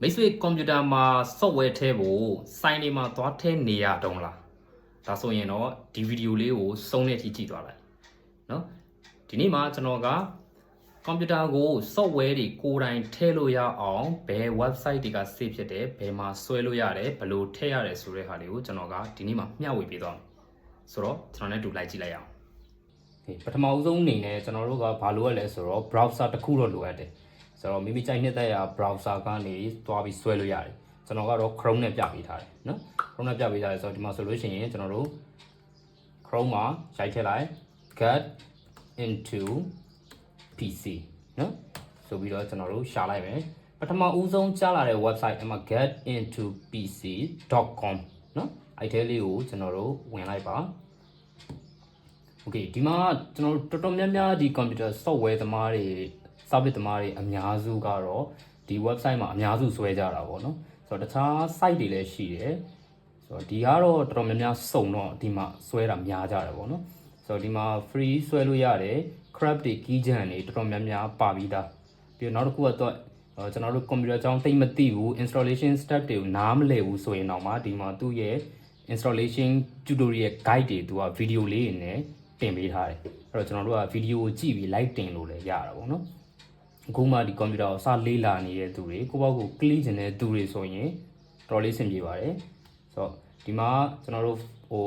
မိတ်ဆွေကွန်ပျူတာမှာ software ထဲဖို့စိုင်းနေမှာသွားထဲနေရတော့လားဒါဆိုရင်တော့ဒီဗီဒီယိုလေးကိုစုံတဲ့အထိကြည့်သွားလိုက်နော်ဒီနေ့မှာကျွန်တော်ကကွန်ပျူတာကို software တွေကိုယ်တိုင်ထည့်လို့ရအောင်ဘယ် website တွေက save ဖြစ်တယ်ဘယ်မှာဆွဲလို့ရတယ်ဘယ်လိုထည့်ရတယ်ဆိုတဲ့ဟာလေးကိုကျွန်တော်ကဒီနေ့မှာမျှဝေပေးသွားမယ်ဆိုတော့ကျွန်တော်နဲ့တူလိုက်ကြည့်လိုက်အောင်ပထမဦးဆုံးအနေနဲ့ကျွန်တော်တို့ကဘာလိုရလဲဆိုတော့ browser တစ်ခုတော့လိုအပ်တယ်ဆိုတော့မိမိကြိုက်နှစ်သက်ရာ browser ကနေတွားပြီးဆွဲလို့ရတယ်ကျွန်တော်ကတော့ Chrome နဲ့ပြပေးထားတယ်နော် Chrome နဲ့ပြပေးထားတယ်ဆိုတော့ဒီမှာဆိုလို့ရှိရင်ကျွန်တော်တို့ Chrome မှာရိုက်ထည့်လိုက် get into PC နော်ဆိုပြီးတော့ကျွန်တော်တို့ရှာလိုက်မယ်ပထမဦးဆုံးကြားလာတဲ့ website အမှ getintopc.com နော်အဲ့ထဲလေးကိုကျွန်တော်တို့ဝင်လိုက်ပါOkay ဒီမှာကျွန်တော်တို့တော်တော်များများဒီ computer software သမားတွေ service သမားတွေအများစုကတော့ဒီ website မှာအများစုဆွဲကြတာပေါ့နော်ဆိုတော့တခြား site တွေလည်းရှိတယ်ဆိုတော့ဒီကတော့တော်တော်များများစုံတော့ဒီမှာဆွဲတာများကြတယ်ပေါ့နော်ဆိုတော့ဒီမှာ free ဆွဲလို့ရတယ် craft တွေ keygen တွေတော်တော်များများပါပြီးသားပြီးတော့နောက်တစ်ခုကတော့ကျွန်တော်တို့ computer အကြောင်းသိမသိဘူး installation step တွေကိုနားမလည်ဘူးဆိုရင်တော့မှဒီမှာသူ့ရဲ့ installation tutorial guide တွေသူက video လေးတွေနဲ့တင်ပေးထားတယ်အဲ့တော့ကျွန်တော်တို့က video ကိုကြည့်ပြီး like တင်လို့လည်းရတာပေါ့နော်အခုမှဒီ computer ကိုစလေးလာနေတဲ့သူတွေကိုယ့်ဘောက်ကို click ချင်တဲ့သူတွေဆိုရင်တော်လေးဆင်ပြေပါတယ်ဆိုတော့ဒီမှာကျွန်တော်တို့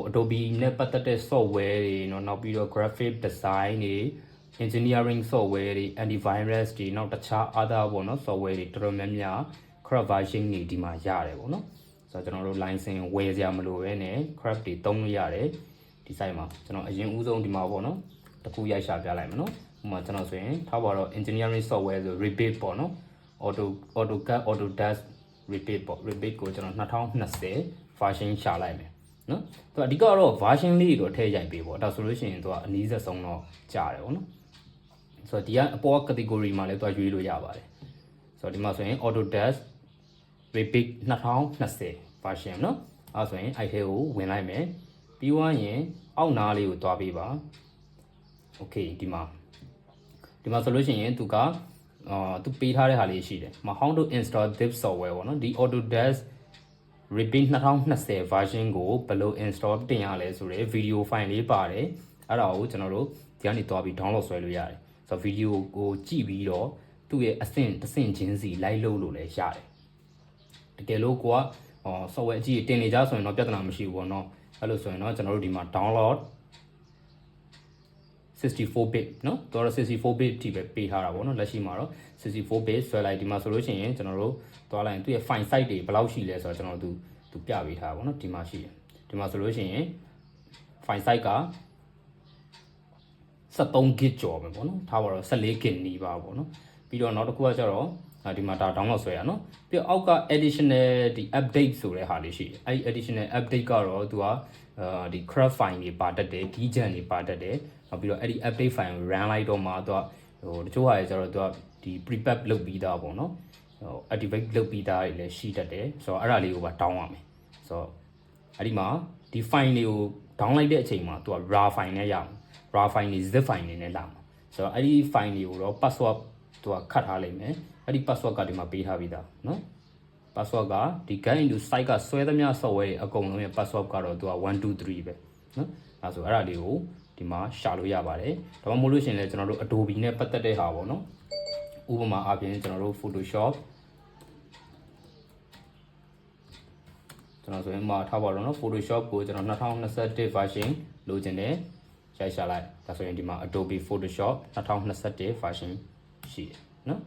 Adobe နဲ့ပတ်သက်တဲ့ software တွေเนาะနောက်ပြီးတော့ graphic design တွေ engineering software တွေ antivirus တွေနောက်တခြား other ပေါ့เนาะ software တွေတော်တော်များများ craft version တွေဒီမှာရတယ်ပေါ့เนาะဆိုတော့ကျွန်တော်တို့ license ဝယ်စရာမလိုဘဲနဲ့ craft တွေသုံးလို့ရတယ်ဒီ site မှာကျွန်တော်အရင်ဦးဆုံးဒီမှာပေါ့เนาะတခုရိုက်ရှာပြလိုက်မယ်เนาะဥပမာကျွန်တော်ဆိုရင်ထားပါတော့ engineering software ဆို Revit ပေါ့เนาะ AutoCAD Autodesk Revit ပေါ့ Revit ကိုကျွန်တော်2020 version ရှာလိုက်မယ်နော်သူအဓိကတော့ version လေးတွေတော့ထည့်ရိုက်ပေးပေါ့ဒါဆိုလို့ရှိရင်သူကအနည်းဆက်ဆုံးတော့ကြားတယ်ပေါ့နော်ဆိုတော့ဒီကအပေါ် category မှာလည်းသူရွေးလို့ရပါတယ်ဆိုတော့ဒီမှာဆိုရင် Autodesk Revit 2020 version နော်အဲဆိုရင်အဲ့ထဲကိုဝင်လိုက်မယ်ပြီးွားရင်အောက်နားလေးကိုတွားပေးပါ Okay ဒီမှာဆိုလို့ရှိရင်သူကသူပေးထားတဲ့ဟာလေးရှိတယ်မ how to install this software ပေါ့နော်ဒီ Autodesk Revit 2020 version ကိုဘယ်လို install တင်ရလဲဆိုတဲ့ video file လေးပါတယ်အဲ့ဒါကိုကျွန်တော်တို့ဒီကနေတွားပြီး download ဆွဲလို့ရတယ်ဆိုတော့ video ကိုကြည့်ပြီးတော့သူ့ရဲ့အဆင့်တစ်ဆင့်ချင်းစီလိုက်လုပ်လို့လည်းရတယ်တကယ်လို့ကိုကsoftware အကြီးတင်နေကြဆိုရင်တော့ပြဿနာမရှိဘူးပေါ့နော်အဲ့လိုဆိုရင်တော့ကျွန်တော်တို့ဒီမှာ download 64bit เนาะတော်တော် 64bit ထိပဲပေးထားတာပေါ့เนาะလက်ရှိမှာတော့ 64bit ဆွဲလိုက်ဒီမှာဆိုလို့ရှိရင်ကျွန်တော်တို့သွားလိုက်ရင်သူ့ရဲ့ file size တွေဘယ်လောက်ရှိလဲဆိုတော့ကျွန်တော်တို့သူပြပေးထားပါပေါ့เนาะဒီမှာရှိတယ်ဒီမှာဆိုလို့ရှိရင် file size က 13GB ကျော်ပဲပေါ့เนาะထားပါတော့ 14GB နီးပါပေါ့เนาะပြီးတော့နောက်တစ်ခုကကျတော့ဒီမှာဒါ download ဆွဲရเนาะပြီးတော့အောက်က additional ဒီ update ဆိုတဲ့ဟာလေးရှိတယ်အဲဒီ additional update ကတော့သူကဒီ craft file တွေပါတတ်တယ် keygen တွေပါတတ်တယ်နောက်ပြီးတော့အဲ့ဒီ update file ကို run လိုက်တော့မှသူကတချို့ဟာတွေကျတော့သူကဒီ prepare လုပ်ပြီးသားပေါ့နော်activate လုပ်ပြီးသားတွေလည်းရှိတတ်တယ်ဆိုတော့အဲ့ဒါလေးကိုပါ down ရမယ်ဆိုတော့အဲ့ဒီမှာဒီ file လေးကို down လိုက်တဲ့အချိန်မှာသူက raw file နဲ့ရအောင် raw file တွေ zip file တွေနဲ့လာမှာဆိုတော့အဲ့ဒီ file တွေကိုတော့ password သူကခတ်ထားလိုက်မယ်အဲ့ဒီ password ကဒီမှာပေးထားပြီးသားနော် password ကဒီ get into site ကဆွဲသမျှ software တွေအကုန်လုံးရဲ့ password ကတော့သူက1 2 3ပဲနော်အဲ့ဆိုအဲ့ဒါလေးကိုဒီမှာရှာလို့ရပါတယ်ဒါမှမဟုတ်လို့ရှင်လဲကျွန်တော်တို့ Adobe နဲ့ပတ်သက်တဲ့ဟာပေါ့နော်ဥပမာအားဖြင့်ကျွန်တော်တို့ Photoshop ကျွန်တော်ဆိုရင်မှာထားပါတော့နော် Photoshop ကိုကျွန်တော်2021 version လိုချင်တယ်ရိုက်ရှာလိုက်ဒါဆိုရင်ဒီမှာ Adobe Photoshop 2021 version ရှိတယ်နော်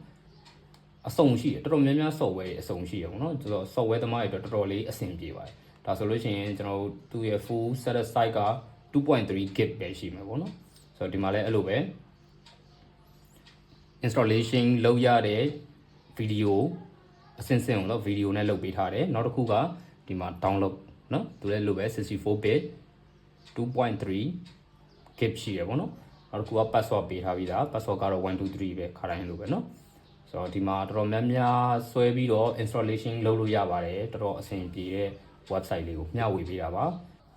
အစုံရှိတယ်တော်တော်များများ software တွေအစုံရှိရပေါ့နော်ဆိုတော့ software သမားတွေတော်တော်လေးအဆင်ပြေပါတယ်ဒါဆိုလို့ရှိရင်ကျွန်တော်တို့သူ့ရဲ့ full set size က2.3GB ပဲရှိမှာပေါ့နော်ဆိုတော့ဒီမှာလည်းအဲ့လိုပဲ installation လုပ်ရတဲ့ video အဆင့်ဆင့်ကိုတော့ video နဲ့လုပ်ပေးထားတယ်နောက်တစ်ခုကဒီမှာ download နော်သူလည်းလိုပဲ 64bit 2.3GB ရှိရပေါ့နော်နောက်တစ်ခုက password ပေးထားပြီးသား password ကတော့1 2 3ပဲခါတိုင်းလိုပဲနော်ဆိုတော့ဒီမှာတော်တော်များများဆွဲပြီးတော့ installation လုပ်လို့ရပါတယ်တော်တော်အဆင်ပြေတဲ့ website လေးကိုမျှဝေပေးတာပါ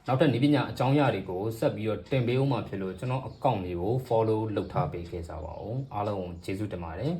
နောက်ထပ်နည်းပညာအကြောင်းအရာတွေကိုဆက်ပြီးတော့တင်ပေးဦးမှာဖြစ်လို့ကျွန်တော် account လေးကို follow လုပ်ထားပေးခဲ့ကြပါဦးအားလုံးကိုကျေးဇူးတင်ပါတယ်